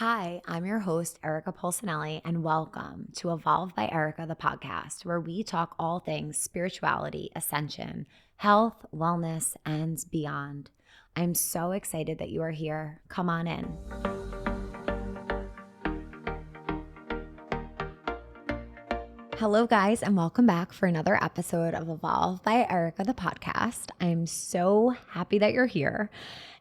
Hi, I'm your host, Erica Polsinelli, and welcome to Evolve by Erica, the podcast, where we talk all things spirituality, ascension, health, wellness, and beyond. I'm so excited that you are here. Come on in. Hello, guys, and welcome back for another episode of Evolve by Erica, the podcast. I'm so happy that you're here.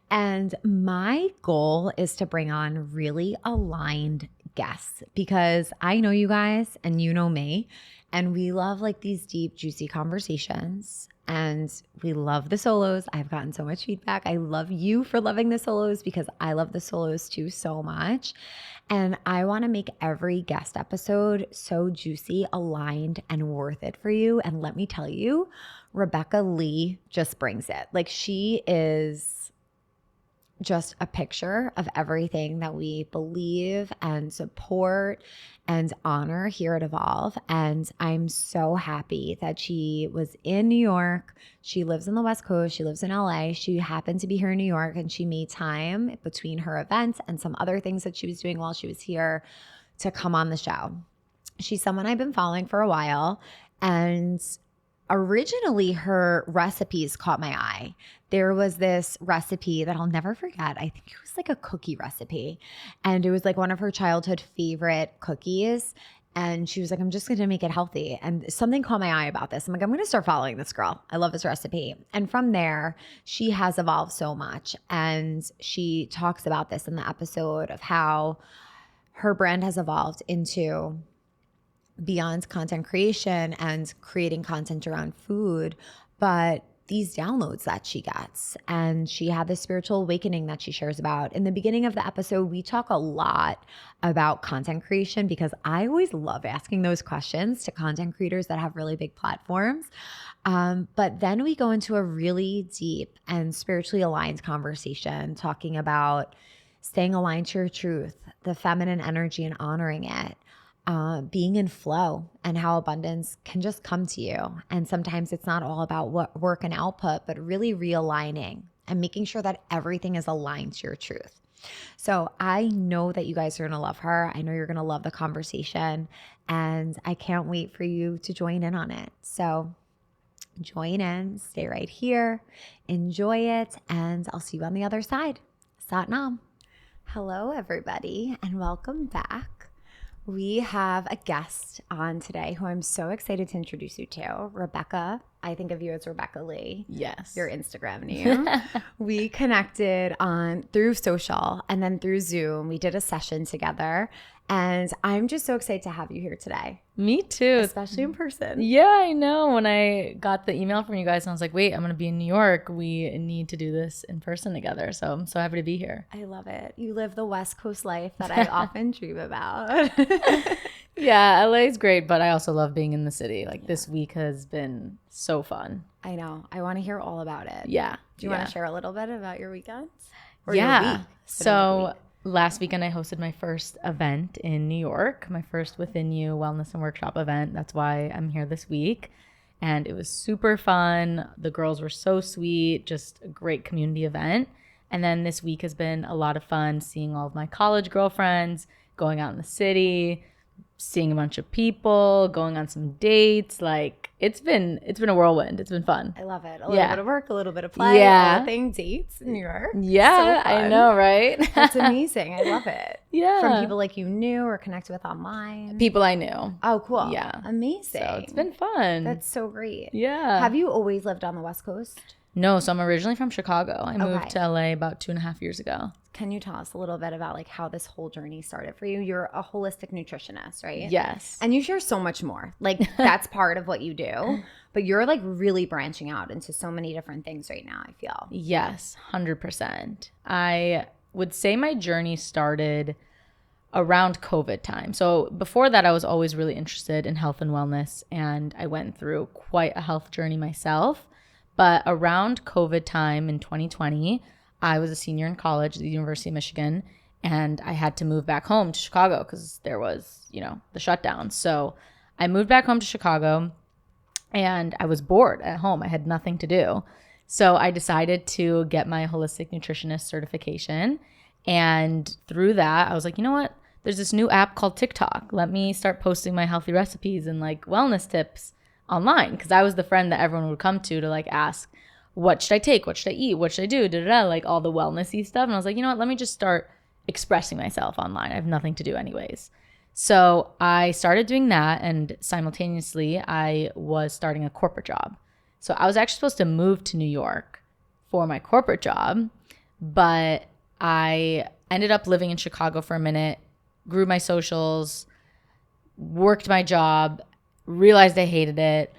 And my goal is to bring on really aligned guests because I know you guys and you know me, and we love like these deep, juicy conversations. And we love the solos. I've gotten so much feedback. I love you for loving the solos because I love the solos too so much. And I want to make every guest episode so juicy, aligned, and worth it for you. And let me tell you, Leigh just brings it. Like, she is just a picture of everything that we believe and support and honor here at Evolve. And I'm so happy that she was in New York. She lives on the West Coast. She lives in LA. She happened to be here in New York, and she made time between her events and some other things that she was doing while she was here to come on the show. She's someone I've been following for a while, and originally her recipes caught my eye. There was this recipe that I'll never forget. I think it was like a cookie recipe, and it was like one of her childhood favorite cookies. And she was like, I'm just going to make it healthy. And something caught my eye about this. I'm like, I'm going to start following this girl. I love this recipe. And from there, she has evolved so much. And she talks about this in the episode of how her brand has evolved into beyond content creation and creating content around food, but these downloads that she gets. And she had this spiritual awakening that she shares about. In the beginning of the episode, we talk a lot about content creation because I always love asking those questions to content creators that have really big platforms. But then we go into a really deep and spiritually aligned conversation talking about staying aligned to your truth, the feminine energy and honoring it. Being in flow and how abundance can just come to you. And sometimes it's not all about what work and output, but really realigning and making sure that everything is aligned to your truth. So I know that you guys are going to love her. I know you're going to love the conversation, and I can't wait for you to join in on it. So join in, stay right here, enjoy it, and I'll see you on the other side. Sat Nam. Hello, everybody, and welcome back. We have a guest on today who I'm so excited to introduce you to, Rebecca. I think of you as Rebecca Leigh. Yes. Your Instagram name. We connected through social and then through Zoom. We did a session together, and I'm just so excited to have you here today. Me too. Especially in person. Yeah, I know. When I got the email from you guys, and I was like, wait, I'm going to be in New York. We need to do this in person together. So I'm so happy to be here. I love it. You live the West Coast life that I often dream about. Yeah, LA is great, but I also love being in the city. Like, this week has been so fun. I know. I want to hear all about it. Yeah. Do you want to share a little bit about your weekends? Or your week? So last weekend I hosted my first event in New York, my first Within You Wellness and Workshop event. That's why I'm here this week. And it was super fun. The girls were so sweet, just a great community event. And then this week has been a lot of fun seeing all of my college girlfriends, going out in the city, seeing a bunch of people, going on some dates. Like, it's been a whirlwind. It's been fun. I love it. A little bit of work, a little bit of play, all things, dates in New York. Yeah, so I know, right? That's amazing. I love it. Yeah. From people like you knew or connected with online. People I knew. Oh, cool. Yeah. Amazing. So it's been fun. That's so great. Yeah. Have you always lived on the West Coast? No, so I'm originally from Chicago. I moved to LA about 2.5 years ago. Can you tell us a little bit about like how this whole journey started for you? You're a holistic nutritionist, right? Yes. And you share so much more. Like, that's part of what you do, but you're like really branching out into so many different things right now, I feel. Yes, 100%. I would say my journey started around COVID time. So before that, I was always really interested in health and wellness, and I went through quite a health journey myself. But around COVID time in 2020, I was a senior in college at the University of Michigan, and I had to move back home to Chicago because there was, the shutdown. So I moved back home to Chicago, and I was bored at home. I had nothing to do. So I decided to get my holistic nutritionist certification, And through that, I was like, you know what? There's this new app called TikTok. Let me start posting my healthy recipes and like wellness tips online. Because I was the friend that everyone would come to like ask, what should I take? What should I eat? What should I do? Da, da, da, like all the wellnessy stuff. And I was like, you know what? Let me just start expressing myself online. I have nothing to do anyways. So I started doing that. And simultaneously, I was starting a corporate job. So I was actually supposed to move to New York for my corporate job. But I ended up living in Chicago for a minute, grew my socials, worked my job, realized I hated it.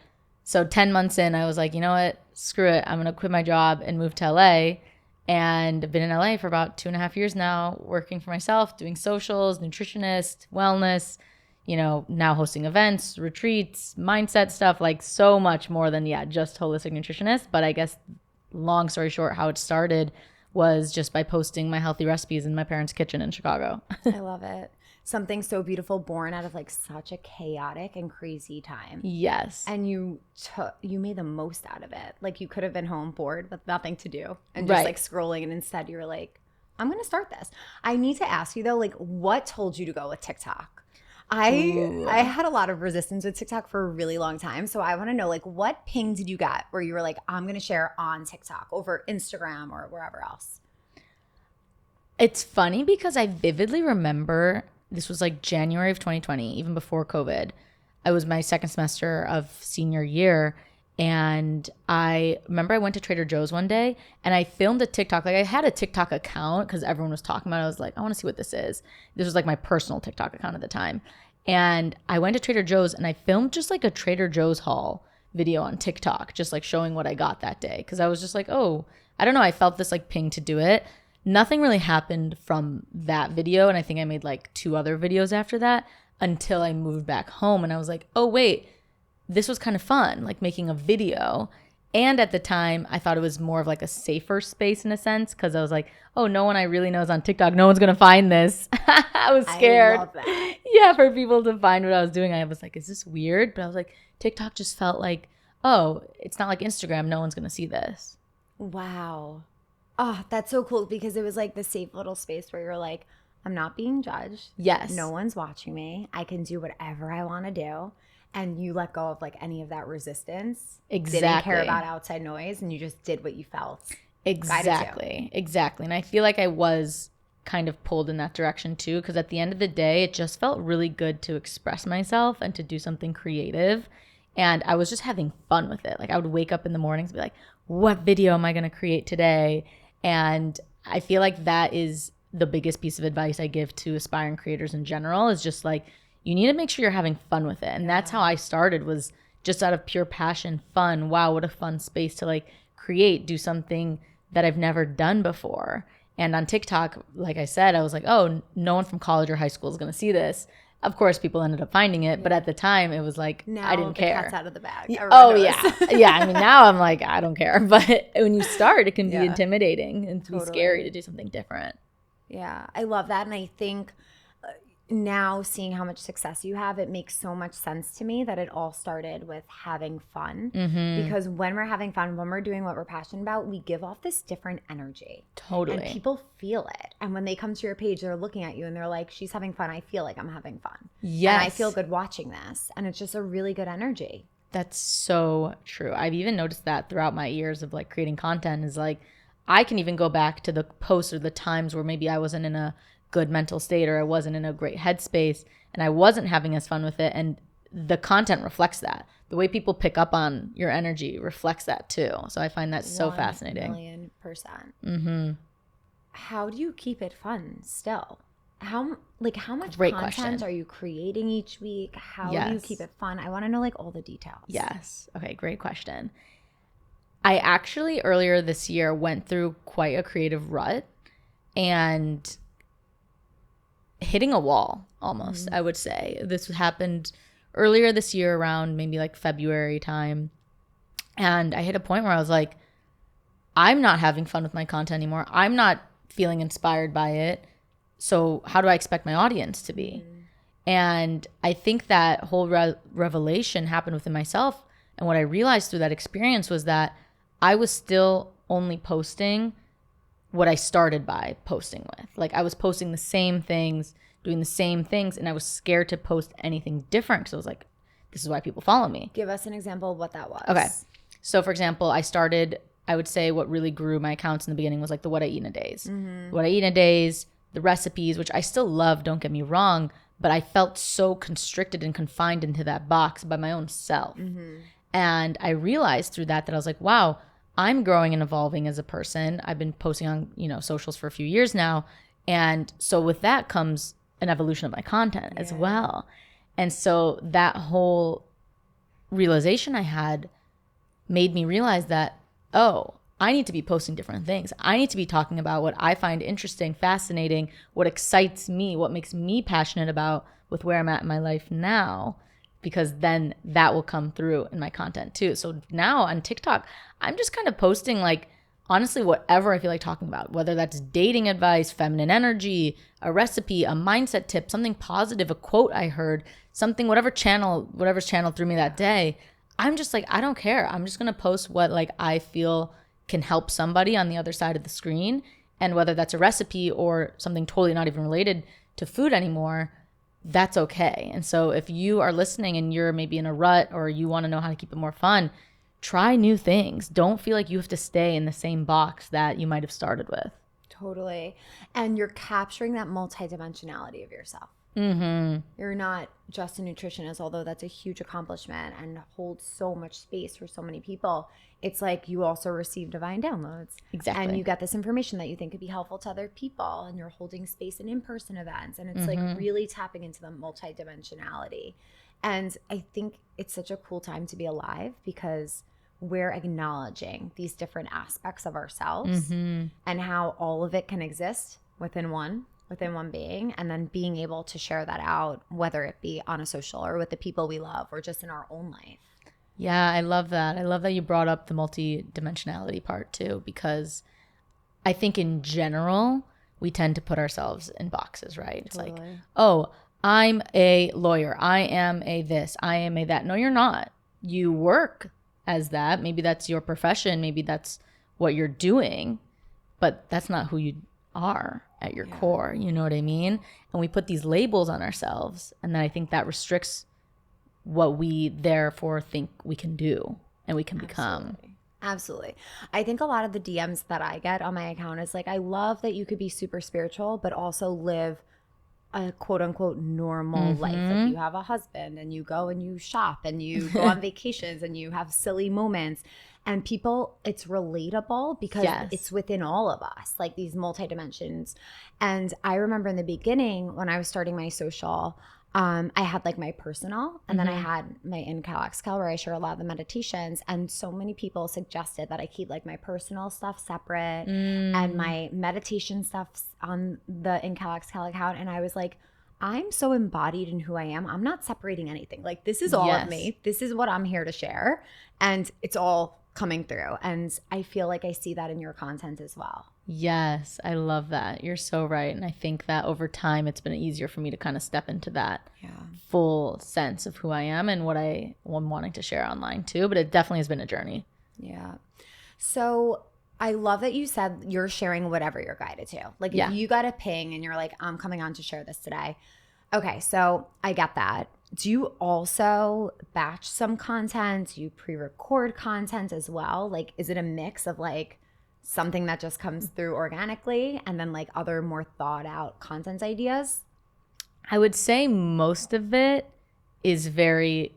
So 10 months in, I was like, you know what? Screw it. I'm going to quit my job and move to LA. And I've been in LA for about 2.5 years now, working for myself, doing socials, nutritionist, wellness, now hosting events, retreats, mindset stuff, like so much more than, just holistic nutritionist. But I guess long story short, how it started was just by posting my healthy recipes in my parents' kitchen in Chicago. I love it. Something so beautiful born out of like such a chaotic and crazy time. Yes. And you made the most out of it. Like you could have been home bored with nothing to do and just like scrolling, and instead you were like, I'm going to start this. I need to ask you though, like what told you to go with TikTok? I had a lot of resistance with TikTok for a really long time. So I want to know, like, what ping did you get where you were like, I'm going to share on TikTok over Instagram or wherever else? It's funny because I vividly remember this was like January of 2020, even before COVID. I was my second semester of senior year. And I remember I went to Trader Joe's one day and I filmed a TikTok. Like I had a TikTok account because everyone was talking about it. I was like, I want to see what this is. This was like my personal TikTok account at the time. And I went to Trader Joe's and I filmed just like a Trader Joe's haul video on TikTok, just like showing what I got that day. Cause I was just like, oh, I don't know. I felt this like ping to do it. Nothing really happened from that video. And I think I made like 2 other videos after that until I moved back home. And I was like, oh, wait. This was kind of fun, like making a video. And at the time, I thought it was more of like a safer space in a sense because I was like, oh, no one I really know is on TikTok. No one's going to find this. I was scared. I love that. Yeah, for people to find what I was doing. I was like, is this weird? But I was like, TikTok just felt like, oh, it's not like Instagram. No one's going to see this. Wow. Oh, that's so cool because it was like the safe little space where you're like, I'm not being judged. Yes. No one's watching me. I can do whatever I want to do. And you let go of like any of that resistance. Exactly. Didn't care about outside noise and you just did what you felt. Exactly. And I feel like I was kind of pulled in that direction too because at the end of the day, it just felt really good to express myself and to do something creative. And I was just having fun with it. Like I would wake up in the mornings and be like, what video am I going to create today? And I feel like that is the biggest piece of advice I give to aspiring creators in general is just like, you need to make sure you're having fun with it. And that's how I started, was just out of pure passion, fun. Wow, what a fun space to like create, do something that I've never done before. And on TikTok, like I said, I was like, oh, no one from college or high school is going to see this. Of course, people ended up finding it. But at the time, it was like, now I didn't care. Cat's out of the bag. Oh, yeah. Yeah. I mean, now I'm like, I don't care. But when you start, it can be intimidating and be scary to do something different. Yeah, I love that. And I think now seeing how much success you have, it makes so much sense to me that it all started with having fun. Mm-hmm. Because when we're having fun, when we're doing what we're passionate about, we give off this different energy. Totally. And people feel it. And when they come to your page, they're looking at you and they're like, she's having fun. I feel like I'm having fun. Yes. And I feel good watching this. And it's just a really good energy. That's so true. I've even noticed that throughout my years of like creating content is like, I can even go back to the posts or the times where maybe I wasn't in a good mental state or I wasn't in a great headspace and I wasn't having as fun with it, and the content reflects that. The way people pick up on your energy reflects that too. So I find that so fascinating. 1,000,000%. Mm-hmm. How do you keep it fun still? How much Great content question. are you creating each week? How do you keep it fun? I want to know like all the details. Yes. Okay, great question. I actually earlier this year went through quite a creative rut and hitting a wall almost, I would say. This happened earlier this year around maybe like February time. And I hit a point where I was like, I'm not having fun with my content anymore. I'm not feeling inspired by it. So how do I expect my audience to be? And I think that whole revelation happened within myself. And what I realized through that experience was that I was still only posting what I started by posting with. Like I was posting the same things, doing the same things, and I was scared to post anything different because I was like, this is why people follow me. Give us an example of what that was. Okay. So for example, I would say what really grew my accounts in the beginning was like the what I eat in a days. What I eat in a days, the recipes, which I still love, don't get me wrong, but I felt so constricted and confined into that box by my own self. And I realized through that I was like, wow, I'm growing and evolving as a person. I've been posting on, socials for a few years now. And so with that comes an evolution of my content as well. And so that whole realization I had made me realize that, oh, I need to be posting different things. I need to be talking about what I find interesting, fascinating, what excites me, what makes me passionate about with where I'm at in my life now, because then that will come through in my content too. So now on TikTok, I'm just kind of posting like, honestly, whatever I feel like talking about, whether that's dating advice, feminine energy, a recipe, a mindset tip, something positive, a quote I heard, something, whatever's channel through me that day. I'm just like, I don't care. I'm just going to post what like I feel can help somebody on the other side of the screen. And whether that's a recipe or something totally not even related to food anymore, that's okay. And so if you are listening and you're maybe in a rut or you want to know how to keep it more fun, try new things. Don't feel like you have to stay in the same box that you might have started with. Totally. And you're capturing that multidimensionality of yourself. You're not just a nutritionist, although that's a huge accomplishment and holds so much space for so many people. It's like you also receive divine downloads. Exactly. And you get this information that you think could be helpful to other people, and you're holding space in in-person events. And it's like really tapping into the multidimensionality. And I think it's such a cool time to be alive because we're acknowledging these different aspects of ourselves and how all of it can exist within one being, and then being able to share that out, whether it be on a social or with the people we love or just in our own life. Yeah, I love that. I love that you brought up the multidimensionality part too, because I think in general, we tend to put ourselves in boxes, right? It's like, oh, I'm a lawyer. I am a this. I am a that. No, you're not. You work as that. Maybe that's your profession. Maybe that's what you're doing, but that's not who you are at your core. You know what I mean? And we put these labels on ourselves, and then I think that restricts what we therefore think we can do and we can become. Absolutely. I think a lot of the DMs that I get on my account is like, I love that you could be super spiritual, but also live a quote unquote normal life. Like you have a husband and you go and you shop and you go on vacations and you have silly moments. And people, it's relatable because it's within all of us, like these multi-dimensions. And I remember in the beginning when I was starting my social, I had like my personal, and then I had my in-cal, ex-cal, where I share a lot of the meditations. And so many people suggested that I keep like my personal stuff separate and my meditation stuff on the in-cal, ex-cal account. And I was like, I'm so embodied in who I am. I'm not separating anything. Like this is all of me. This is what I'm here to share. And it's all coming through. And I feel like I see that in your content as well. Yes, I love that. You're so right. And I think that over time, it's been easier for me to kind of step into that full sense of who I am and what I'm wanting to share online too. But it definitely has been a journey. Yeah. So I love that you said you're sharing whatever you're guided to. Like if you got a ping and you're like, I'm coming on to share this today. Okay, so I get that. Do you also batch some content? Do you pre-record content as well? Like, is it a mix of like something that just comes through organically and then like other more thought out content ideas? I would say most of it is very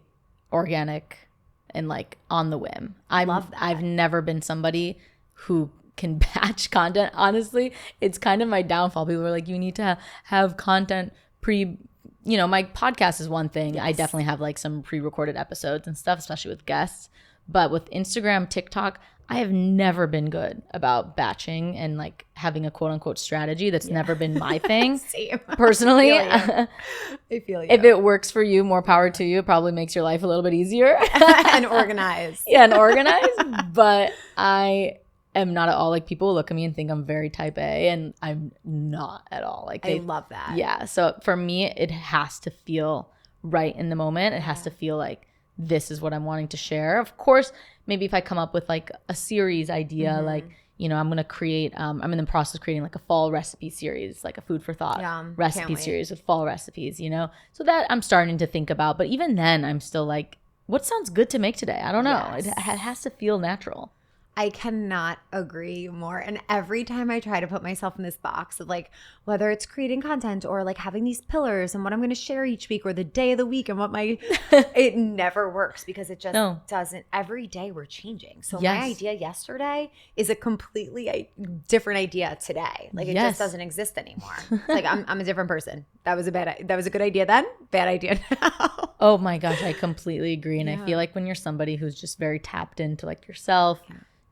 organic and like on the whim. I love that. I've never been somebody who can batch content. Honestly, it's kind of my downfall. People are like, you need to have content my podcast is one thing. Yes. I definitely have like some pre-recorded episodes and stuff, especially with guests. But with Instagram, TikTok, I have never been good about batching and like having a quote unquote strategy. That's never been my thing. Same. Personally. I feel you. If it works for you, more power to you. It probably makes your life a little bit easier. And organized. And organized. But I am not at all like people look at me and think I'm very type A, and I'm not at all. Like I love that. Yeah. So for me, it has to feel right in the moment. It has to feel like this is what I'm wanting to share. Of course, maybe if I come up with like a series idea, like, I'm going to create, I'm in the process of creating like a fall recipe series, like a food for thought recipe series with fall recipes, so that I'm starting to think about. But even then I'm still like, what sounds good to make today? I don't know. Yes. It has to feel natural. I cannot agree more. And every time I try to put myself in this box of like, whether it's creating content or like having these pillars and what I'm going to share each week or the day of the week and what it never works because it just doesn't. Every day we're changing. So my idea yesterday is a completely different idea today. Like it just doesn't exist anymore. Like I'm a different person. That was a good idea then. Bad idea now. Oh my gosh. I completely agree. And I feel like when you're somebody who's just very tapped into like yourself,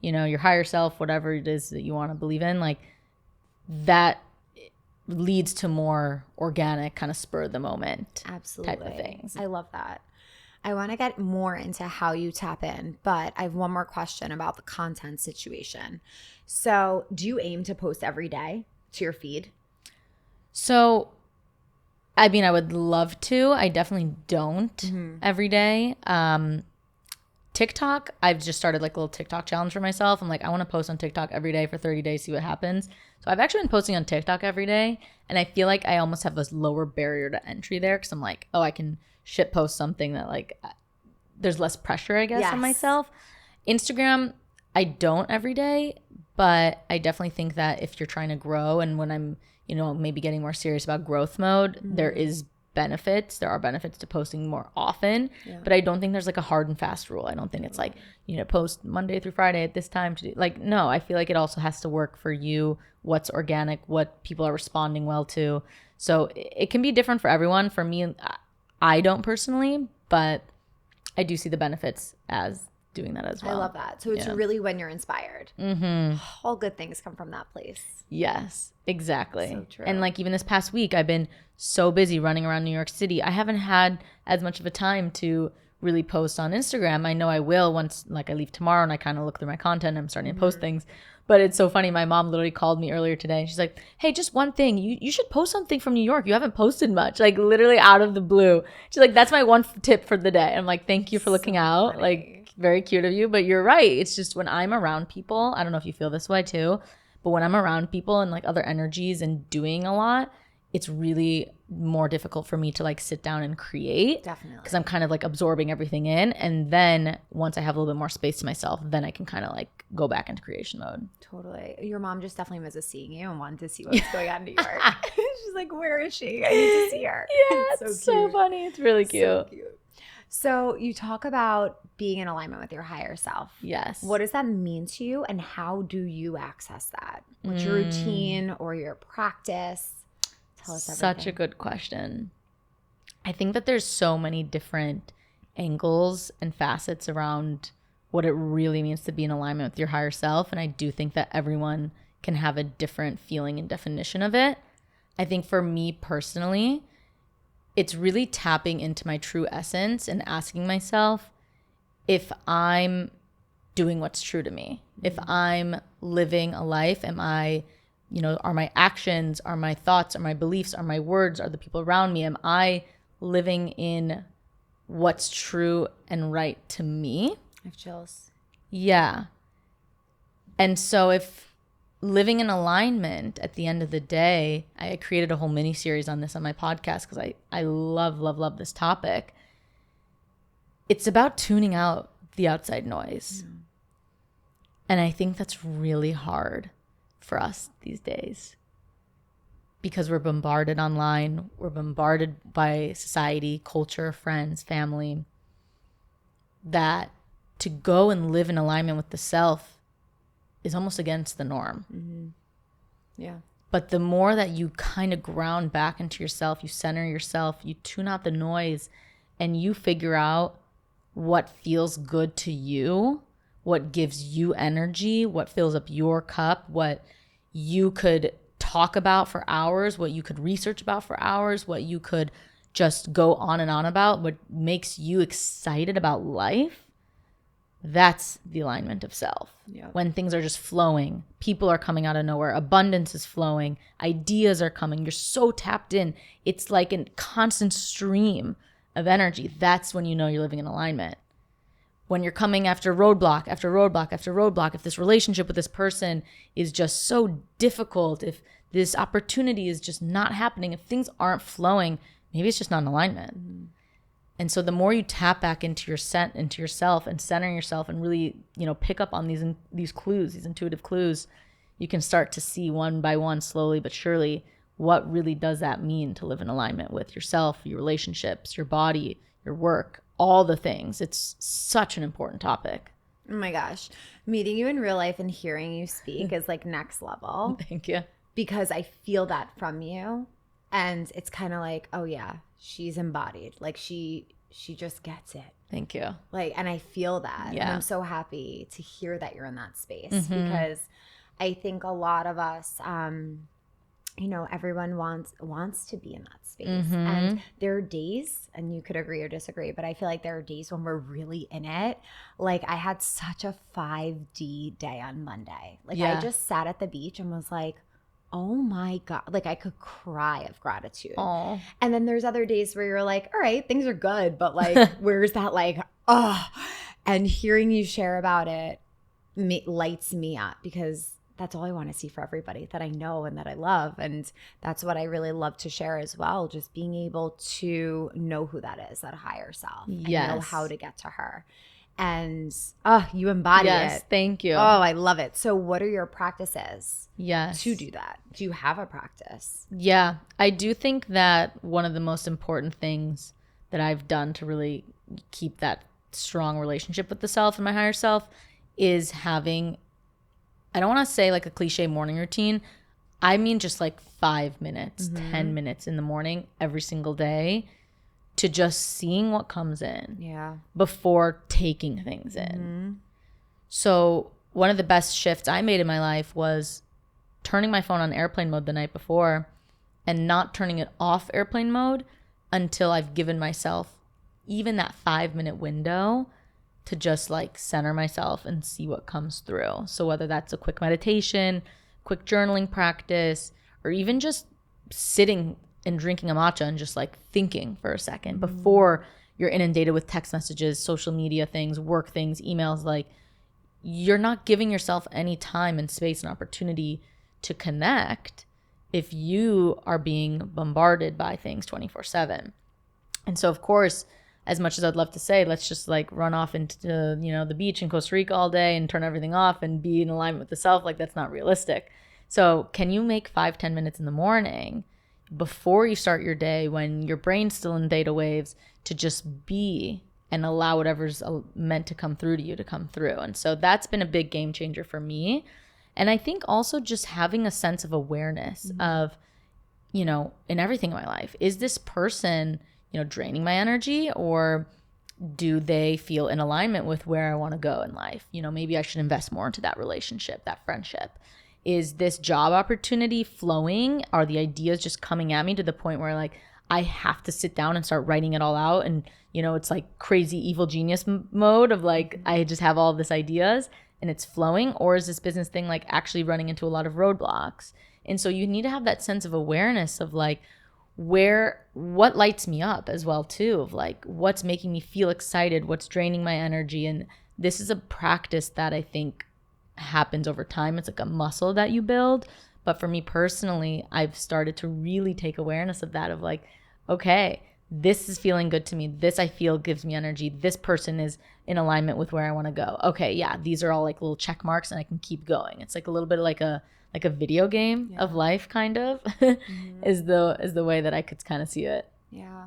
your higher self, whatever it is that you want to believe in, like that leads to more organic kind of spur of the moment type of things. I love that. I want to get more into how you tap in, but I have one more question about the content situation. So do you aim to post every day to your feed? So, I mean, I would love to. I definitely don't every day. TikTok, I've just started like a little TikTok challenge for myself. I'm like, I want to post on TikTok every day for 30 days, see what happens. So I've actually been posting on TikTok every day. And I feel like I almost have a lower barrier to entry there because I'm like, oh, I can shit post something that like there's less pressure, I guess, on myself. Instagram, I don't every day, but I definitely think that if you're trying to grow and when I'm, maybe getting more serious about growth mode, there are benefits to posting more often, but I don't think there's like a hard and fast rule. I don't think it's like, post Monday through Friday at this time to do, like, no, I feel like it also has to work for you, what's organic, what people are responding well to. So it can be different for everyone. For me, I don't personally, but I do see the benefits as doing that as well. I love that. So it's really when you're inspired. All good things come from that place. Yes, exactly. So true. And like even this past week, I've been so busy running around New York City. I haven't had as much of a time to really post on Instagram. I know I will once like I leave tomorrow and I kind of look through my content. I'm starting to post things. But it's so funny. My mom literally called me earlier today and she's like, hey, just one thing. You should post something from New York. You haven't posted much. Like literally out of the blue. She's like, that's my one tip for the day. I'm like, thank you for looking out. Funny. Like very cute of you. But you're right. It's just when I'm around people, I don't know if you feel this way too, but when I'm around people and like other energies and doing a lot, it's really more difficult for me to like sit down and create. Definitely. Because I'm kind of like absorbing everything in. And then once I have a little bit more space to myself, then I can kind of like go back into creation mode. Totally. Your mom just definitely misses seeing you and wanted to see what's going on in New York. She's like, where is she? I need to see her. Yeah, it's so funny. It's really cute. So cute. So you talk about being in alignment with your higher self. Yes. What does that mean to you and how do you access that? What's your routine or your practice? Tell us everything. Such a good question. I think that there's so many different angles and facets around what it really means to be in alignment with your higher self. And I do think that everyone can have a different feeling and definition of it. I think for me personally, it's really tapping into my true essence and asking myself if I'm doing what's true to me. If I'm living a life, am I, are my actions, are my thoughts, are my beliefs, are my words, are the people around me, am I living in what's true and right to me? I have chills. Yeah. And so if living in alignment at the end of the day, I created a whole mini series on this on my podcast because I love this topic. It's about tuning out the outside noise. And I think that's really hard for us these days because we're bombarded online. We're bombarded by society, culture, friends, family, that to go and live in alignment with the self is almost against the norm. Yeah. But the more that you kind of ground back into yourself, you center yourself, you tune out the noise, and you figure out what feels good to you, what gives you energy, what fills up your cup, what you could talk about for hours, what you could research about for hours, what you could just go on and on about, what makes you excited about life. That's the alignment of self. Yep. When things are just flowing, people are coming out of nowhere, abundance is flowing, ideas are coming, you're so tapped in. It's like a constant stream of energy. That's when you know you're living in alignment. when you're coming after roadblock after roadblock after roadblock, if this relationship with this person is just so difficult, if this opportunity is just not happening, if things aren't flowing, maybe it's just not in alignment. Mm-hmm. And so the more you tap back into into yourself and center yourself and really, pick up on these clues, these intuitive clues, you can start to see one by one, slowly but surely, what really does that mean to live in alignment with yourself, your relationships, your body, your work, all the things. It's such an important topic. Oh my gosh. Meeting you in real life and hearing you speak is like next level. Thank you. Because I feel that from you. And it's kind of like, oh yeah, she's embodied. Like she just gets it. Thank you. Like, and I feel that. Yeah. And I'm so happy to hear that you're in that space because I think a lot of us, everyone wants to be in that space. And there are days, and you could agree or disagree, but I feel like there are days when we're really in it. Like I had such a 5D day on Monday. Like I just sat at the beach and was like, oh my God, like I could cry of gratitude. Aww. And then there's other days where you're like, all right, things are good, but like, where's that like, and hearing you share about it lights me up because that's all I want to see for everybody that I know and that I love. And that's what I really love to share as well. Just being able to know who that is, that higher self, and know how to get to her. And you embody it. Thank you. Oh, I love it. So what are your practices to do that? Do you have a practice? Yeah, I do think that one of the most important things that I've done to really keep that strong relationship with the self and my higher self is having, I don't want to say like a cliche morning routine. I mean just like 5 minutes, 10 minutes in the morning every single day to just seeing what comes in before taking things in. So one of the best shifts I made in my life was turning my phone on airplane mode the night before and not turning it off airplane mode until I've given myself even that 5-minute window to just like center myself and see what comes through. So whether that's a quick meditation, quick journaling practice, or even just sitting and drinking a matcha and just like thinking for a second before you're inundated with text messages, social media things, work things, emails, like you're not giving yourself any time and space and opportunity to connect if you are being bombarded by things 24/7. And so of course, as much as I'd love to say, let's just like run off into the beach in Costa Rica all day and turn everything off and be in alignment with the self, like that's not realistic. So can you make 5-10 minutes in the morning before you start your day when your brain's still in theta waves to just be and allow whatever's meant to come through to you to come through? And so that's been a big game changer for me. And I think also just having a sense of awareness of, in everything in my life, is this person, draining my energy, or do they feel in alignment with where I want to go in life? Maybe I should invest more into that relationship, that friendship. Is this job opportunity flowing? Are the ideas just coming at me to the point where like I have to sit down and start writing it all out? And, it's like crazy evil genius mode of like, I just have all this ideas and it's flowing? Or is this business thing like actually running into a lot of roadblocks? And so you need to have that sense of awareness of like what lights me up as well too, of like what's making me feel excited, what's draining my energy. And this is a practice that I think happens over time. It's like a muscle that you build. But for me personally, I've started to really take awareness of that, of like, okay, this is feeling good to me. This I feel gives me energy. This person is in alignment with where I want to go. Okay, yeah, these are all like little check marks and I can keep going. It's like a little bit like a video game of life, kind of, is the way that I could kind of see it. Yeah.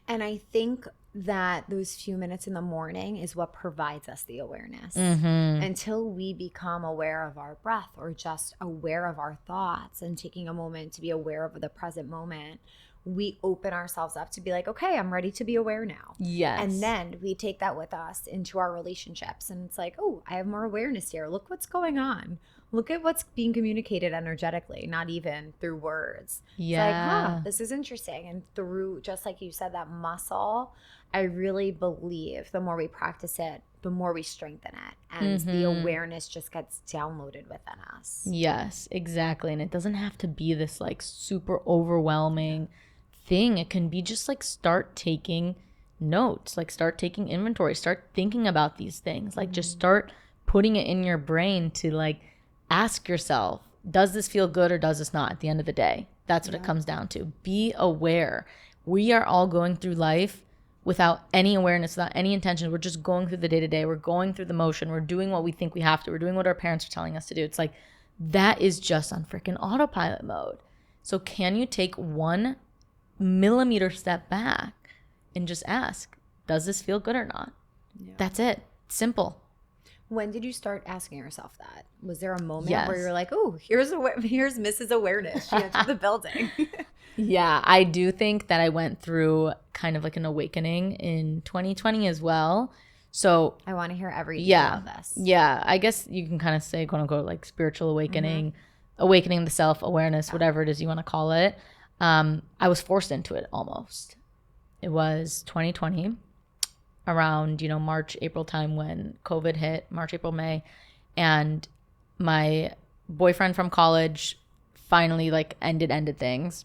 And I think that those few minutes in the morning is what provides us the awareness. Until we become aware of our breath or just aware of our thoughts and taking a moment to be aware of the present moment, we open ourselves up to be like, okay, I'm ready to be aware now. Yes. And then we take that with us into our relationships. And it's like, oh, I have more awareness here. Look what's going on. Look at what's being communicated energetically, not even through words. Yeah. It's like, this is interesting. And through, just like you said, that muscle, I really believe the more we practice it, the more we strengthen it. And the awareness just gets downloaded within us. Yes, exactly. And it doesn't have to be this like super overwhelming thing. It can be just like start taking notes, like start taking inventory, start thinking about these things, like just start putting it in your brain to like ask yourself, does this feel good or does this not at the end of the day? That's what it comes down to. Be aware. We are all going through life without any awareness, without any intention. We're just going through the day-to-day. We're going through the motion. We're doing what we think we have to. We're doing what our parents are telling us to do. It's like, that is just on freaking autopilot mode. So can you take 1 millimeter step back and just ask, does this feel good or not? Yeah. That's it. Simple. When did you start asking yourself that? Was there a moment where you're like, oh, here's Mrs. Awareness. She entered the building. Yeah, I do think that I went through kind of like an awakening in 2020 as well. So I want to hear every detail of this. Yeah, I guess you can kind of say, quote unquote, like spiritual awakening, awakening the self-awareness, whatever it is you want to call it. I was forced into it almost. It was 2020, around, March, April time when COVID hit, March, April, May. And my boyfriend from college finally like ended things.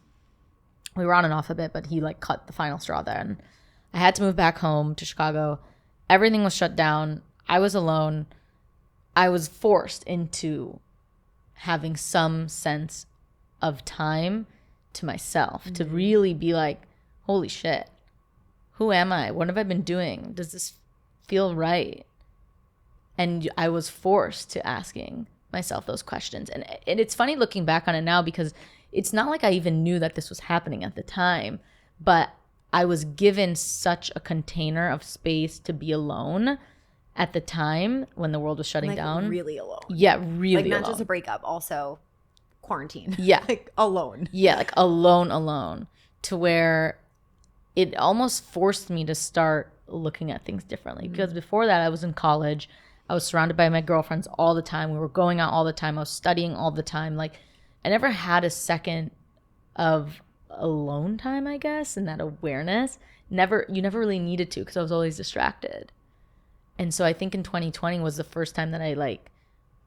We were on and off a bit, but he like cut the final straw then. I had to move back home to Chicago. Everything was shut down. I was alone. I was forced into having some sense of time to myself to really be like, holy shit, who am I? What have I been doing? Does this feel right? And I was forced to asking myself those questions. And it's funny looking back on it now because it's not like I even knew that this was happening at the time, but I was given such a container of space to be alone at the time when the world was shutting down. Really alone. Yeah, really like not alone. Just a breakup, also quarantine. Yeah. Like alone. Yeah, like alone to where it almost forced me to start looking at things differently. Because before that, I was in college. I was surrounded by my girlfriends all the time. We were going out all the time. I was studying all the time. Like, I never had a second of alone time, I guess, and that awareness. You never really needed to because I was always distracted. And so I think in 2020 was the first time that I like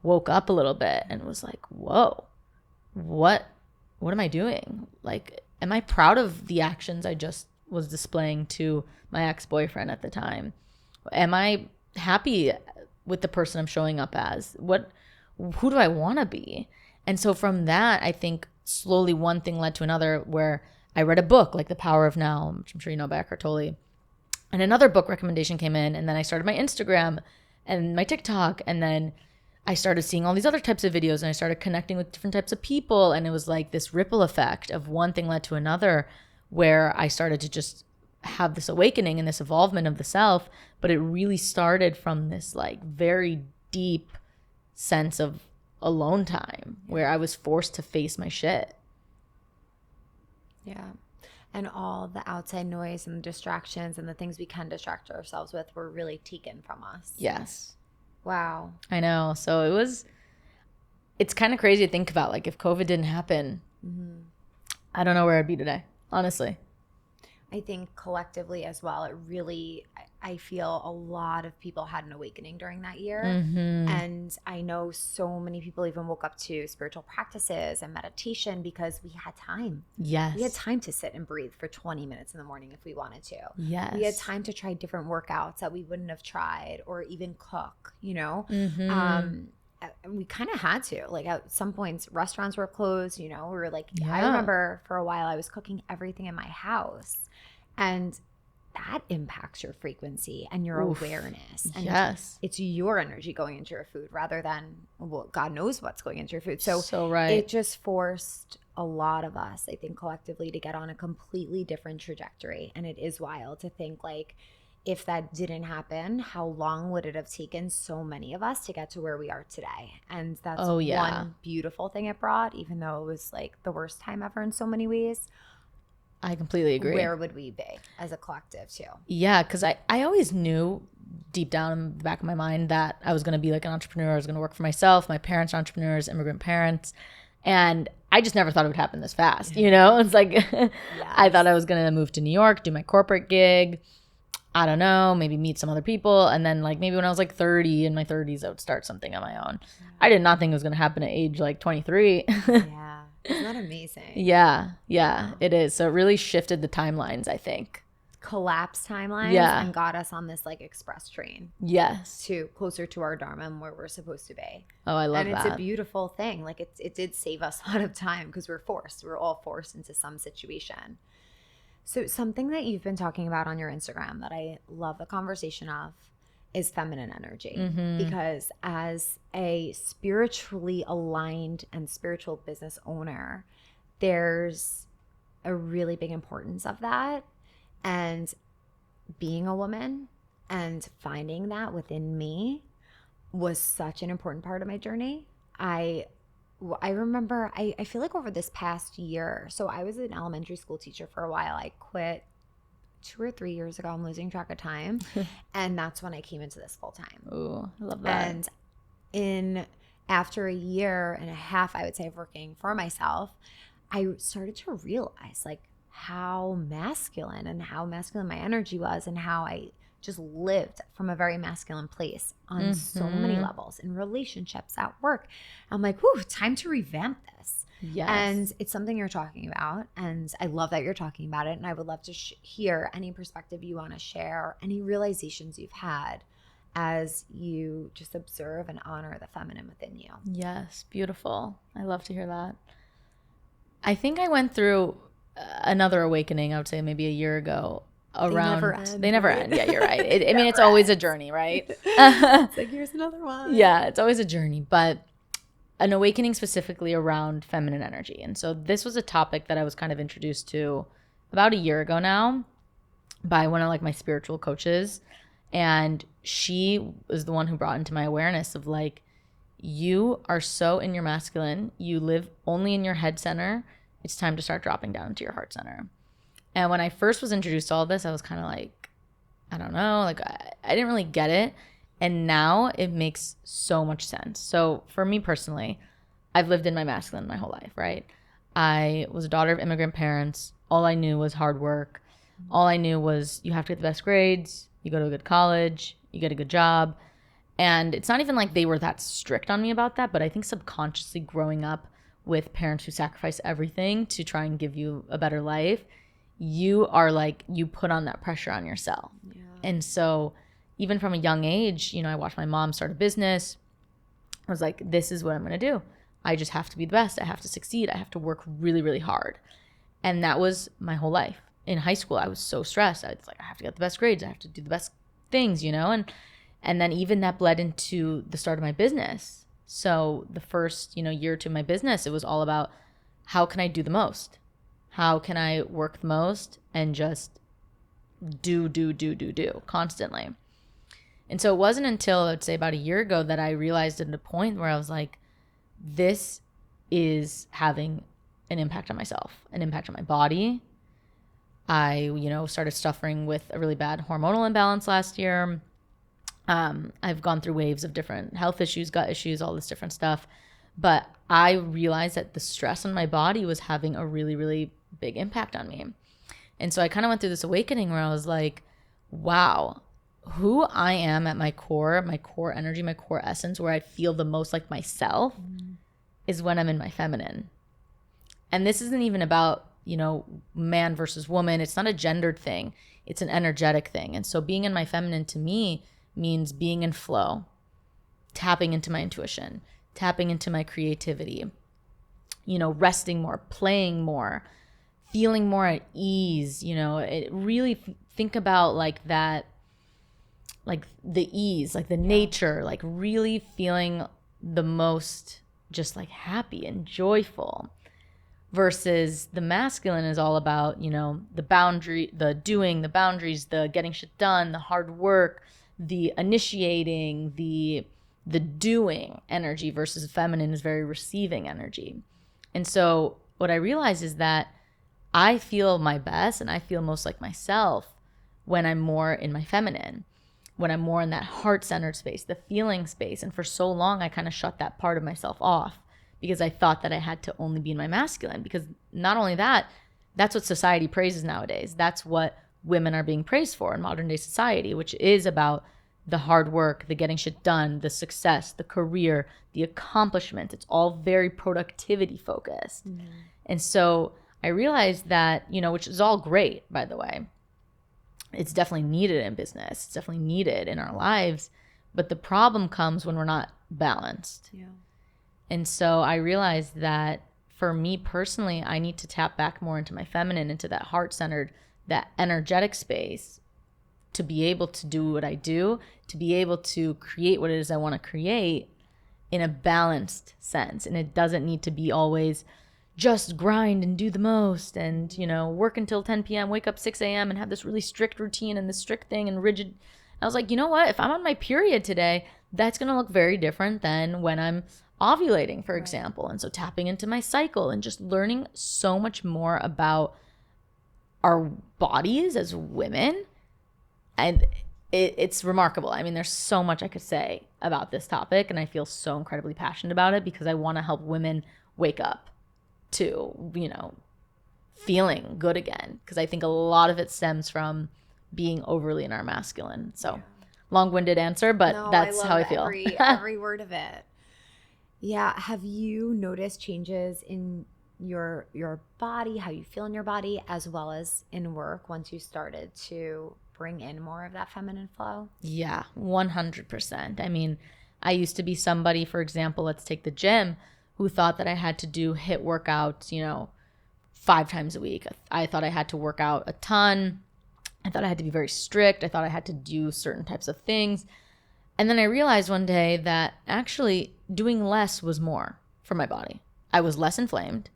woke up a little bit and was like, whoa, what am I doing? Like, am I proud of the actions I just was displaying to my ex-boyfriend at the time? Am I happy with the person I'm showing up as? Who do I want to be? And so from that, I think slowly one thing led to another where I read a book like The Power of Now, which I'm sure you know by Eckhart Tolle. And another book recommendation came in, and then I started my Instagram and my TikTok, and then I started seeing all these other types of videos, and I started connecting with different types of people, and it was like this ripple effect of one thing led to another where I started to just have this awakening and this evolvement of the self. But it really started from this like very deep sense of alone time where I was forced to face my shit. Yeah. And all the outside noise and the distractions and the things we can distract ourselves with were really taken from us. Yes. Wow. I know. So it's kind of crazy to think about. Like, if COVID didn't happen, I don't know where I'd be today, honestly. I think collectively as well, it really, I feel a lot of people had an awakening during that year. And I know so many people even woke up to spiritual practices and meditation because we had time. Yes. We had time to sit and breathe for 20 minutes in the morning if we wanted to. Yes. We had time to try different workouts that we wouldn't have tried, or even cook, we kind of had to. Like, at some points, restaurants were closed, we were like, I remember for a while I was cooking everything in my house. And that impacts your frequency and your awareness. And it's your energy going into your food rather than, well, God knows what's going into your food. So right. It just forced a lot of us, I think, collectively to get on a completely different trajectory. And it is wild to think, like, if that didn't happen, how long would it have taken so many of us to get to where we are today? And that's one beautiful thing it brought, even though it was like the worst time ever in so many ways. I completely agree. Where would we be as a collective too? Yeah, because I always knew deep down in the back of my mind that I was going to be like an entrepreneur. I was going to work for myself. My parents are entrepreneurs, immigrant parents. And I just never thought it would happen this fast, It's like I thought I was going to move to New York, do my corporate gig. I don't know, maybe meet some other people. And then like maybe when I was like 30, in my 30s, I would start something on my own. I did not think it was going to happen at age like 23. Isn't that amazing? Yeah, it is. So it really shifted the timelines, I think. collapsed timelines Yeah. and got us on this like express train Yes. to closer to our dharma and where we're supposed to be. Oh, I love and it's that. a beautiful thing. Like it did save us a lot of time because we're all forced into some situation. So something that you've been talking about on your Instagram that I love the conversation of is feminine energy. Mm-hmm. Because as a spiritually aligned and spiritual business owner, there's a really big importance of that. And being a woman and finding that within me was such an important part of my journey. I remember, I feel like over this past year, so I was an elementary school teacher for a while. I quit 2 or 3 years ago. I'm losing track of time. And that's when I came into this full time. Ooh, I love that. And after a year and a half, I would say, of working for myself, I started to realize like how masculine my energy was and how I just lived from a very masculine place on so many levels in relationships, at work. I'm like, whew, time to revamp this. Yes. And it's something you're talking about. And I love that you're talking about it. And I would love to hear any perspective you want to share, any realizations you've had as you just observe and honor the feminine within you. Yes, beautiful. I love to hear that. I think I went through another awakening, I would say maybe a year ago. They never end. Yeah, you're right. I mean, it's always a journey, right? It's like, here's another one. Yeah, it's always a journey, but an awakening specifically around feminine energy. And so this was a topic that I was kind of introduced to about a year ago now by one of like my spiritual coaches. And she was the one who brought into my awareness of like, you are so in your masculine, you live only in your head center. It's time to start dropping down to your heart center. And when I first was introduced to all this, I was kind of like, I don't know, like I didn't really get it. And now it makes so much sense. So for me personally, I've lived in my masculine my whole life, right? I was a daughter of immigrant parents. All I knew was hard work. All I knew was you have to get the best grades, you go to a good college, you get a good job. And it's not even like they were that strict on me about that, but I think subconsciously growing up with parents who sacrifice everything to try and give you a better life, you are like, you put on that pressure on yourself. Yeah. And so even from a young age, you know, I watched my mom start a business. I was like, this is what I'm going to do. I just have to be the best. I have to succeed. I have to work really, really hard. And that was my whole life. In high school, I was so stressed. I was like, I have to get the best grades. I have to do the best things, you know? And then even that bled into the start of my business. So the first, year or two of my business, it was all about how can I do the most? How can I work the most and just do constantly? And so it wasn't until I'd say about a year ago that I realized at a point where I was like, this is having an impact on myself, an impact on my body. I, started suffering with a really bad hormonal imbalance last year. I've gone through waves of different health issues, gut issues, all this different stuff. But I realized that the stress on my body was having a really, really big impact on me. And so I kind of went through this awakening where I was like, wow, who I am at my core energy, my core essence, where I feel the most like myself is when I'm in my feminine. And this isn't even about, man versus woman. It's not a gendered thing. It's an energetic thing. And so being in my feminine to me means being in flow, tapping into my intuition, tapping into my creativity, resting more, playing more, feeling more at ease, it really think about like that, like the ease, like the nature, like really feeling the most just like happy and joyful. Versus the masculine is all about, the boundary, the doing, the boundaries, the getting shit done, the hard work, the initiating, the doing energy, versus feminine is very receiving energy. And so what I realize is that I feel my best and I feel most like myself when I'm more in my feminine, when I'm more in that heart-centered space, the feeling space. And for so long, I kind of shut that part of myself off because I thought that I had to only be in my masculine. Because not only that, that's what society praises nowadays. That's what women are being praised for in modern day society, which is about the hard work, the getting shit done, the success, the career, the accomplishment. It's all very productivity focused. Mm-hmm. And so I realized that, which is all great, by the way, it's definitely needed in business. It's definitely needed in our lives. But the problem comes when we're not balanced. Yeah. And so I realized that for me personally, I need to tap back more into my feminine, into that heart-centered, that energetic space to be able to do what I do, to be able to create what it is I want to create in a balanced sense. And it doesn't need to be always just grind and do the most and, you know, work until 10 p.m., wake up 6 a.m. and have this really strict routine and this strict thing and rigid. I was like, you know what? If I'm on my period today, that's going to look very different than when I'm ovulating, for example. And so tapping into my cycle and just learning so much more about our bodies as women. And it's remarkable. I mean, there's so much I could say about this topic, and I feel so incredibly passionate about it because I want to help women wake up to, you know, feeling good again. Because I think a lot of it stems from being overly in our masculine. So long-winded answer, but No, that's how I feel. Every word of it. Yeah. Have you noticed changes in your body, how you feel in your body, as well as in work once you started to bring in more of that feminine flow? Yeah, 100%. I mean, I used to be somebody, for example, let's take the gym, who thought that I had to do HIIT workouts, you know, 5 times a week. I thought I had to work out a ton. I thought I had to be very strict. I thought I had to do certain types of things. And then I realized one day that actually doing less was more for my body. I was less inflamed.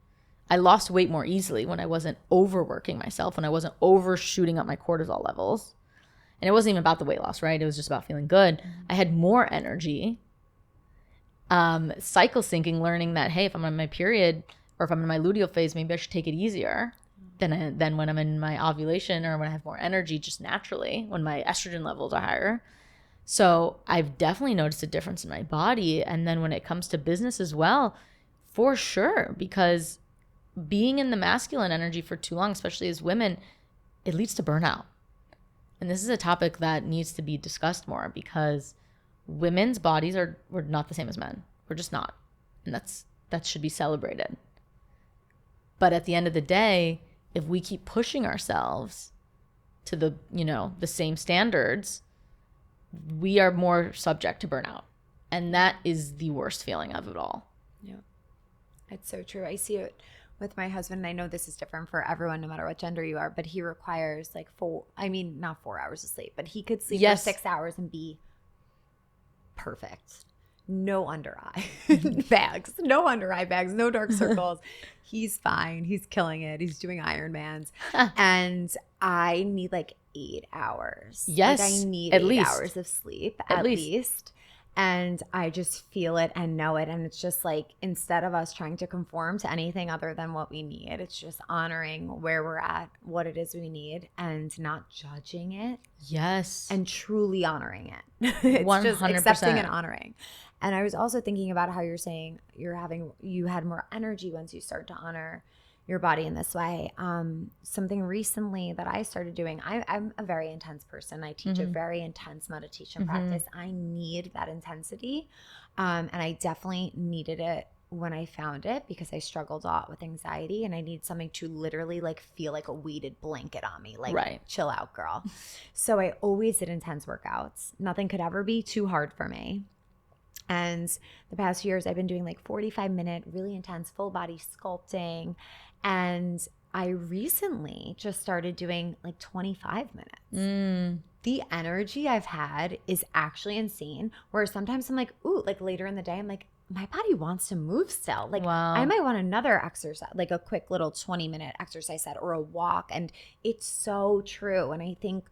I lost weight more easily when I wasn't overworking myself, when I wasn't overshooting up my cortisol levels. And it wasn't even about the weight loss, right? It was just about feeling good. I had more energy. Cycle syncing, learning that, hey, if I'm on my period or if I'm in my luteal phase, maybe I should take it easier than when I'm in my ovulation or when I have more energy just naturally, when my estrogen levels are higher. So I've definitely noticed a difference in my body. And then when it comes to business as well, for sure, because being in the masculine energy for too long, especially as women, it leads to burnout. And this is a topic that needs to be discussed more because women's bodies we're not the same as men. We're just not. And that should be celebrated. But at the end of the day, if we keep pushing ourselves to the, you know, the same standards, we are more subject to burnout. And that is the worst feeling of it all. Yeah. It's so true. I see it with my husband, and I know this is different for everyone, no matter what gender you are, but he requires like not 4 hours of sleep, but he could sleep for 6 hours and be perfect. No under eye bags, no under eye bags, no dark circles. He's fine. He's killing it. He's doing Ironmans. And I need like 8 hours. Yes. Like I need at 8 least. hours of sleep at least. And I just feel it and know it. And it's just like, instead of us trying to conform to anything other than what we need, it's just honoring where we're at, what it is we need, and not judging it. Yes. And truly honoring it. It's 100%. Just accepting and honoring. And I was also thinking about how you're saying you had more energy once you start to honor your body in this way. Something recently that I started doing, I'm a very intense person. I teach a very intense meditation practice. I need that intensity. And I definitely needed it when I found it because I struggled a lot with anxiety and I need something to literally like feel like a weighted blanket on me. Like, chill out, girl. So I always did intense workouts. Nothing could ever be too hard for me. And the past few years, I've been doing like 45-minute, really intense full body sculpting. And I recently just started doing like 25 minutes. The energy I've had is actually insane. Where sometimes I'm like, ooh, like later in the day, I'm like, my body wants to move still. Like I might want another exercise, like a quick little 20-minute exercise set or a walk. And it's so true. And I think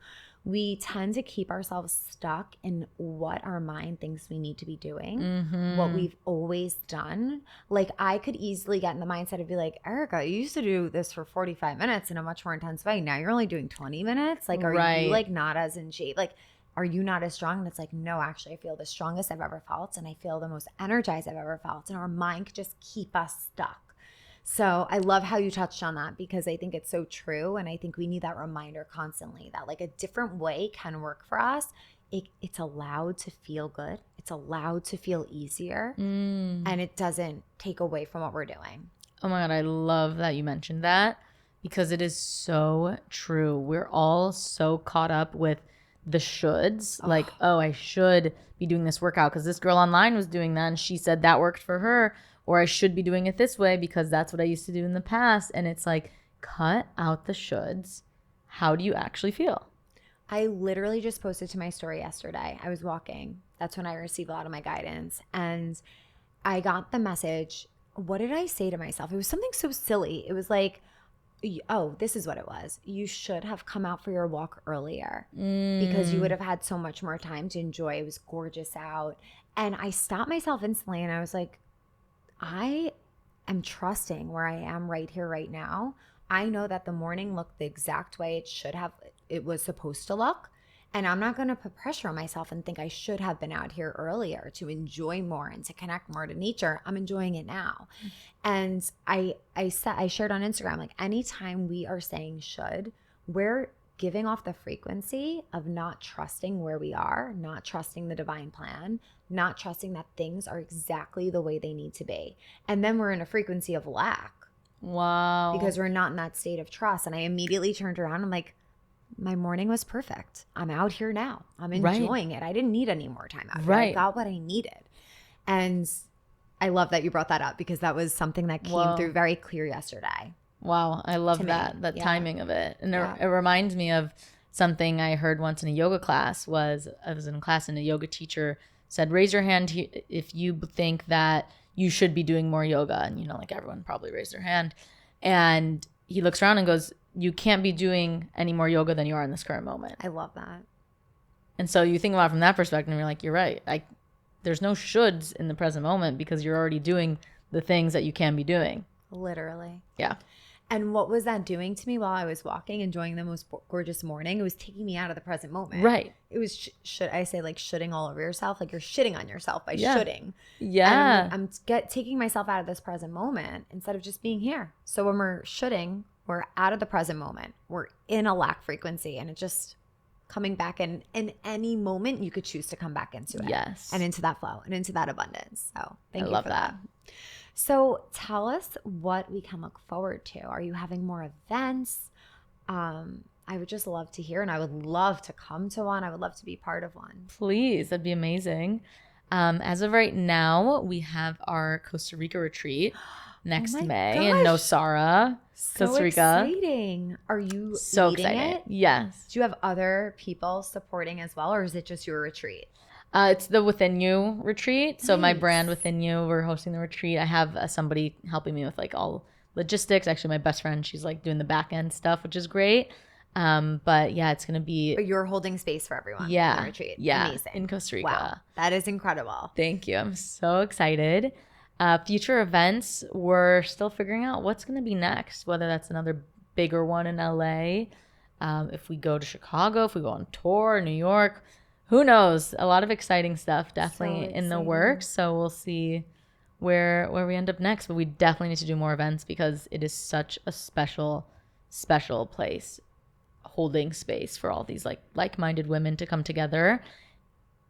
we tend to keep ourselves stuck in what our mind thinks we need to be doing, what we've always done. Like I could easily get in the mindset of be like, Erica, you used to do this for 45 minutes in a much more intense way. Now you're only doing 20 minutes. Like, are you like not as in shape? Like, are you not as strong? And it's like, no, actually I feel the strongest I've ever felt. And I feel the most energized I've ever felt. And our mind could just keep us stuck. So I love how you touched on that because I think it's so true. And I think we need that reminder constantly that like a different way can work for us. It's allowed to feel good. It's allowed to feel easier. And it doesn't take away from what we're doing. Oh my God, I love that you mentioned that because it is so true. We're all so caught up with the shoulds. Like, oh, I should be doing this workout because this girl online was doing that and she said that worked for her. Or I should be doing it this way because that's what I used to do in the past. And it's like, cut out the shoulds. How do you actually feel? I literally just posted to my story yesterday. I was walking. That's when I receive a lot of my guidance. And I got the message. What did I say to myself? It was something so silly. It was like, oh, this is what it was. You should have come out for your walk earlier because you would have had so much more time to enjoy. It was gorgeous out. And I stopped myself instantly and I was like, I am trusting where I am right here, right now. I know that the morning looked the exact way it was supposed to look. And I'm not going to put pressure on myself and think I should have been out here earlier to enjoy more and to connect more to nature. I'm enjoying it now. And I shared on Instagram, like anytime we are saying should, we're giving off the frequency of not trusting where we are, not trusting the divine plan, not trusting that things are exactly the way they need to be. And then we're in a frequency of lack. Wow. Because we're not in that state of trust. And I immediately turned around. I'm like, my morning was perfect. I'm out here now. I'm enjoying it. I didn't need any more time out here. I got what I needed. And I love that you brought that up because that was something that came through very clear yesterday. Wow. I love that timing of it. And it reminds me of something I heard once in a yoga class. I was in a class and a yoga teacher said, raise your hand if you think that you should be doing more yoga. And, like everyone probably raised their hand. And he looks around and goes, you can't be doing any more yoga than you are in this current moment. I love that. And so you think about it from that perspective and you're like, you're right. There's no shoulds in the present moment because you're already doing the things that you can be doing. Literally. Yeah. And what was that doing to me while I was walking, enjoying the most gorgeous morning? It was taking me out of the present moment. Right. It was, should I say, like shitting all over yourself? Like you're shitting on yourself by shooting. Yeah. And I'm taking myself out of this present moment instead of just being here. So when we're shooting, we're out of the present moment. We're in a lack frequency and it's just coming back in any moment you could choose to come back into it. Yes. And into that flow and into that abundance. So thank you love for that. So tell us what we can look forward to. Are you having more events? I would just love to hear, and I would love to come to one. I would love to be part of one. Please, that'd be amazing. As of right now, we have our Costa Rica retreat next May in Nosara, Costa Rica. Exciting. Are you so leading excited? it? Yes. Do you have other people supporting as well, or is it just your retreat? It's the Within You retreat. So my brand Within You, we're hosting the retreat. I have somebody helping me with like all logistics. Actually, my best friend, she's like doing the back end stuff, which is great. But yeah, it's gonna be. But you're holding space for everyone. Yeah, in the retreat. Yeah, amazing. In Costa Rica. Wow, that is incredible. Thank you. I'm so excited. Future events, we're still figuring out what's gonna be next. Whether that's another bigger one in LA, if we go to Chicago, if we go on tour, New York. Who knows? A lot of exciting stuff definitely in the works. So we'll see where we end up next. But we definitely need to do more events because it is such a special place, holding space for all these like-minded women to come together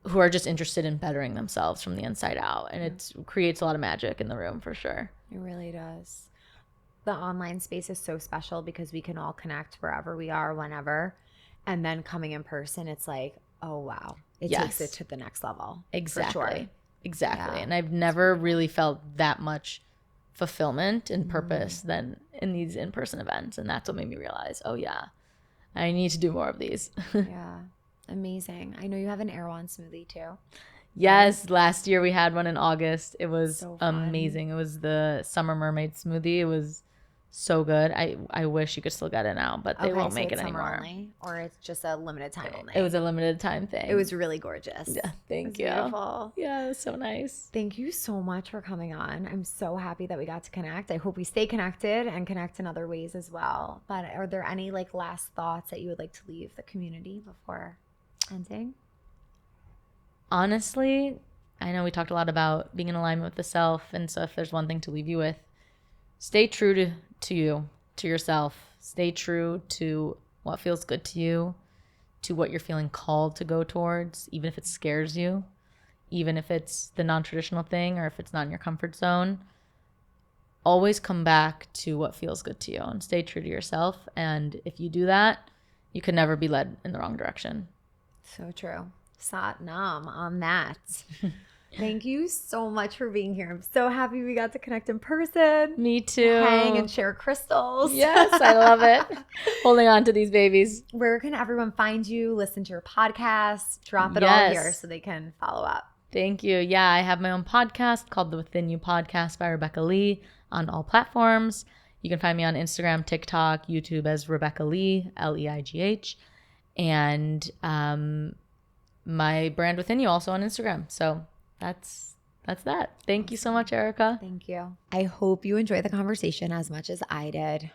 who are just interested in bettering themselves from the inside out. And it creates a lot of magic in the room for sure. It really does. The online space is so special because we can all connect wherever we are, whenever. And then coming in person, it's like, oh, wow. It takes it to the next level. Exactly. For sure. Exactly. Yeah. And I've never really felt that much fulfillment and purpose than in these in-person events. And that's what made me realize, oh, yeah, I need to do more of these. Yeah. Amazing. I know you have an Erewhon smoothie too. Yes. Right? Last year we had one in August. It was so amazing. It was the Summer Mermaid smoothie. It was so good. I wish you could still get it now, but they won't make it anymore. Only, or it's just a limited time only. It was a limited time thing. It was really gorgeous. Yeah, thank you. Beautiful. Yeah, it was so nice. Thank you so much for coming on. I'm so happy that we got to connect. I hope we stay connected and connect in other ways as well. But are there any last thoughts that you would like to leave the community before ending? Honestly, I know we talked a lot about being in alignment with the self, and so if there's one thing to leave you with, stay true to you, to yourself. Stay true to what feels good to you, to what you're feeling called to go towards, even if it scares you, even if it's the non-traditional thing or if it's not in your comfort zone. always come back to what feels good to you and stay true to yourself. And if you do that, you can never be led in the wrong direction. So true. Sat nam on that. Thank you so much for being here. I'm so happy we got to connect in person. Me too. Hang and share crystals. Yes, I love it. Holding on to these babies. Where can everyone find you, listen to your podcast, drop it all here so they can follow up? Thank you. Yeah, I have my own podcast called the Within You Podcast by Rebecca Leigh on all platforms. You can find me on Instagram, TikTok, YouTube as Rebecca Leigh, Leigh. And my brand Within You also on Instagram. So that's that. Thank you so much, Erica. Thank you. I hope you enjoyed the conversation as much as I did.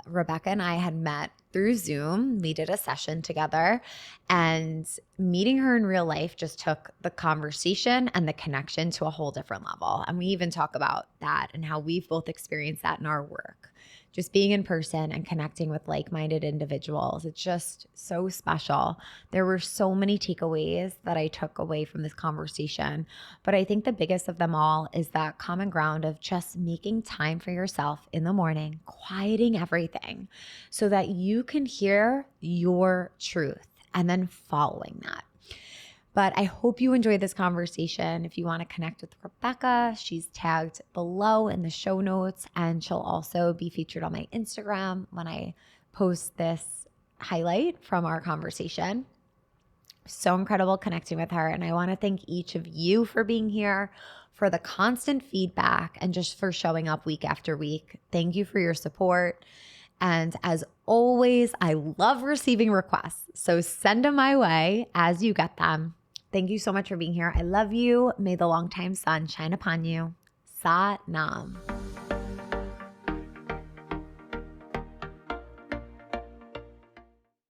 Rebecca and I had met through Zoom. We did a session together, and meeting her in real life just took the conversation and the connection to a whole different level. And we even talk about that and how we've both experienced that in our work. Just being in person and connecting with like-minded individuals. It's just so special. There were so many takeaways that I took away from this conversation, but I think the biggest of them all is that common ground of just making time for yourself in the morning, quieting everything so that you can hear your truth and then following that. But I hope you enjoyed this conversation. If you want to connect with Rebecca, she's tagged below in the show notes, and she'll also be featured on my Instagram when I post this highlight from our conversation. So incredible connecting with her. And I want to thank each of you for being here, for the constant feedback, and just for showing up week after week. Thank you for your support. And as always, I love receiving requests. So send them my way as you get them. Thank you so much for being here. I love you. May the longtime sun shine upon you. Sat Nam.